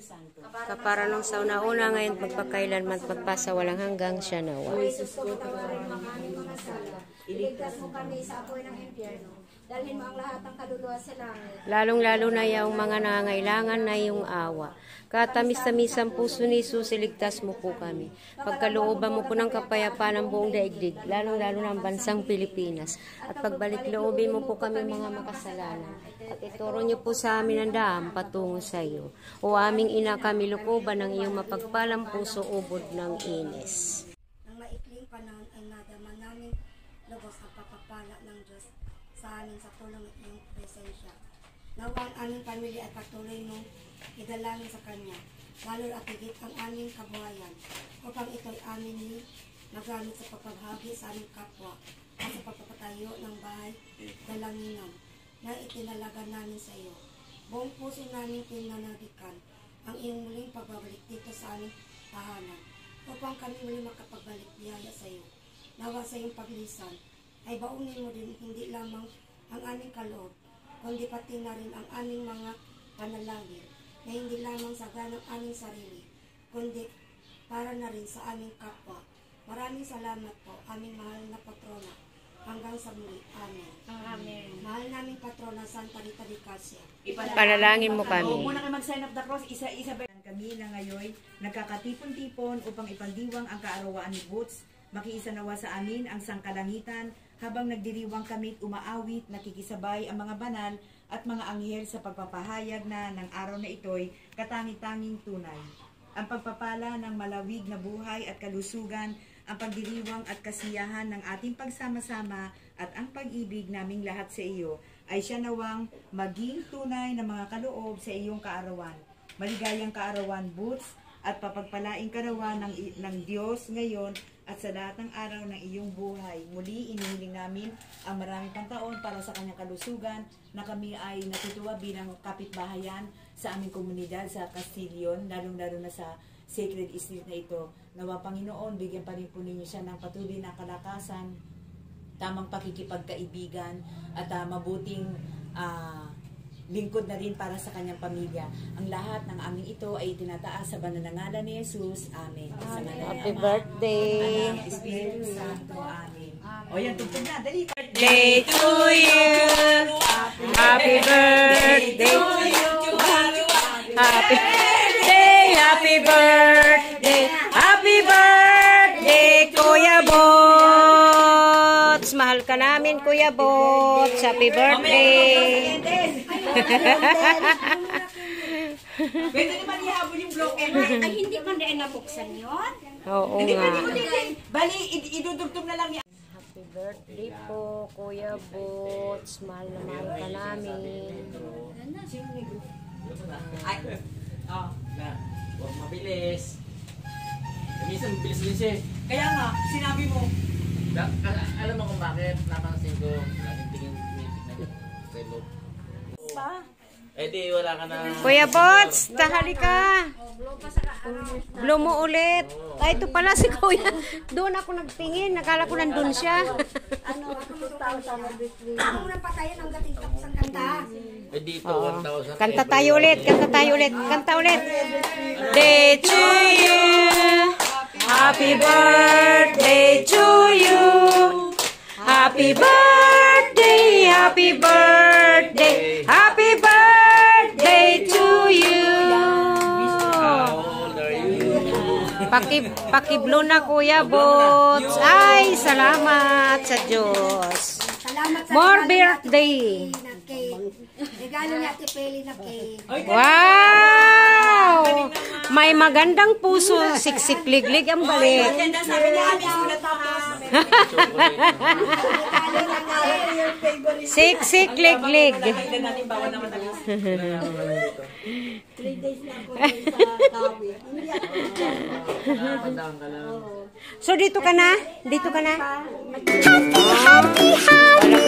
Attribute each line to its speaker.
Speaker 1: Santo.
Speaker 2: Kapara nung sa una-una, ngayon magpakailanman at magpasawalang hanggang siya nawa.
Speaker 3: Iligtas mo kami sa apoy ng impyerno. Dalhin mo ang lahat ng kaluluwa sa langit.
Speaker 2: Lalong-lalo na yung mga nangangailangan na yung awa. Katamis-tamisang puso ni Jesus, iligtas mo po kami. Pagkalooban mo po ng kapayapaan ng buong daigdig, lalong-lalo na ang bansang Pilipinas. At pagbalik loobin mo po kami mga makasalanan. At ituro niyo po sa amin ang daan patungo sa iyo. O aming ina, kami lukuban ng iyong mapagpalang puso, ubod ng inis.
Speaker 3: Nang maikling panahon ay nadama namin lubos ang papapala ng Diyos sa amin sa tulong ng iyong presensya. Nawa ang aming pamilya ay patuloy mong idalangin sa Kanya, lalo at higit ang aming kabuhayan, upang ito'y amin magamit sa pagpabahagi sa aming kapwa at sa pagpapatayo ng bahay dalanginan na itinalaga namin sa iyo. Buong puso namin pinanadikan ang iyong muling pagbabalik dito sa aming tahanan, upang kami muli makapagbalik biyaya sa iyo. Nawa sa iyong paglisan ay baunin mo din hindi lamang ang aming kaloob, kundi pati na rin ang aming mga panalangin, na hindi lamang sa ganang aming sarili, kundi para na rin sa aming kapwa. Maraming salamat po, aming mahal na patrona. Hanggang sa muli. Amen.
Speaker 1: Amen.
Speaker 3: Mahal naming patrona, Santa Rita de Casia.
Speaker 2: Panalangin mo kami.
Speaker 1: Huwag muna kayo mag-sign of the cross. Isa-isa kami na ngayon nagkakatipon-tipon upang ipagdiwang ang kaarawan ni Boots. Makiisa nawa sa amin ang sangkalangitan habang nagdiriwang kami't umaawit, nakikisabay ang mga banal at mga anghel sa pagpapahayag na ng araw na ito'y katangi-tanging tunay. Ang pagpapala ng malawig na buhay at kalusugan, ang pagdiriwang at kasiyahan ng ating pagsama-sama at ang pag-ibig naming lahat sa iyo ay siya nawang maging tunay na mga kaloob sa iyong kaarawan. Maligayang kaarawan, Boots, at papagpalaing karawan ng Diyos ngayon at sa lahat ng araw ng iyong buhay. Muli, inihiling namin ang maraming pantaon para sa kanyang kalusugan na kami ay natutuwa bilang kapitbahayan sa aming komunidad sa Castillon, lalong-lalo na sa Sacred Street na ito. Nawa Panginoon, bigyan pa rin po ninyo siya ng patuloy na kalakasan, tamang pakikipagkaibigan at mabuting lingkod na rin para sa kanyang pamilya. Ang lahat ng aming ito ay tinataas sa banal na ngalan ni Jesus. Amen.
Speaker 2: Happy birthday!
Speaker 1: Anak, Espiritu Santo. Amen. O yan, tugtog na. Dali.
Speaker 2: Birthday to you! Happy birthday to you! Happy birthday! Happy birthday! Happy birthday, Kuya Boots! Mahal ka namin, Kuya Boots! Happy birthday!
Speaker 1: Pwede naman ihabol yung block and
Speaker 3: Ay, hindi pa rin nabuksan yun?
Speaker 2: Oo nga.
Speaker 1: Bali, idudugtog na lang yan.
Speaker 2: Happy birthday po, Kuya Boots. Mahal na mahal ka namin.
Speaker 1: Ay, oh.
Speaker 4: Na, huwag mabilis. Minsan mabilis-bilis eh.
Speaker 1: Kaya nga, sinabi mo.
Speaker 4: Alam mo kung bakit? Napansin ko, laging tinitignan yung relo. Eh di, wala ka na.
Speaker 2: Kuya Boots, dahali ka. Blow mo ulit. Ay, ito pala si Kuya. Doon ako nagtingin. Nakala ko nandun siya.
Speaker 3: Ano, ako na patayan ang gating tapos ang kanta.
Speaker 4: Eh dito, 1,000.
Speaker 2: Kanta tayo ulit. Kanta tayo ulit. Kanta ulit. Day to you. Happy birthday to you. Happy birthday. Happy birthday. Happy birthday to you. Pakiblo na, Kuya Boots. Ay, salamat sa Diyos.
Speaker 3: Salamat sa
Speaker 2: More birthday.
Speaker 3: na cake. Regalo ni Ate Peli na cake.
Speaker 2: Wow! May magandang puso. Siksik-liglig ang balik.
Speaker 1: Ganda sabi niya, amis ko na tapos.
Speaker 3: Regalo na cake.
Speaker 2: Siksik-liglig.
Speaker 1: Kailan natin bawal naman talis.
Speaker 3: 3 days na ako sa tawi.
Speaker 4: Nakakandaan ka lang.
Speaker 2: So, dito ka na? Dito ka na?
Speaker 3: Happy, happy, happy.